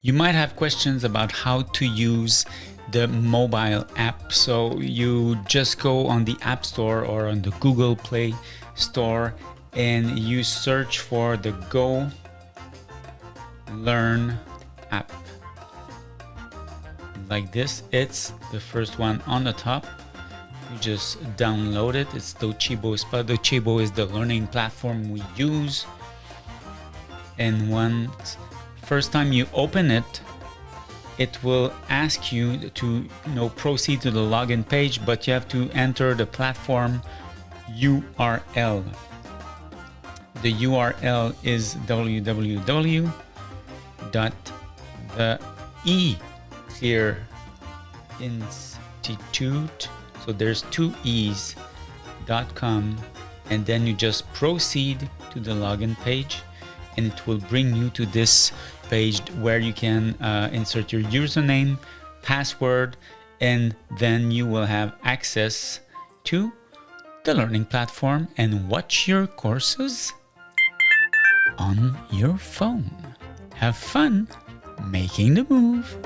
You might have questions about how to use the mobile app. So you just go on the App Store or on the Google Play Store and you search for the Go.learn app. Like this, it's the first one on the top. You just download it. It's Docebo. Docebo is the learning platform we use. And first time you open it, it will ask you to proceed to the login page, but you have to enter the platform URL. The URL is www.the.C.L.E.A.R Institute. So there's two e's.com, and then you just proceed to the login page, and it will bring you to this page where you can insert your username, password, and then you will have access to the learning platform and watch your courses on your phone. Have fun making the move.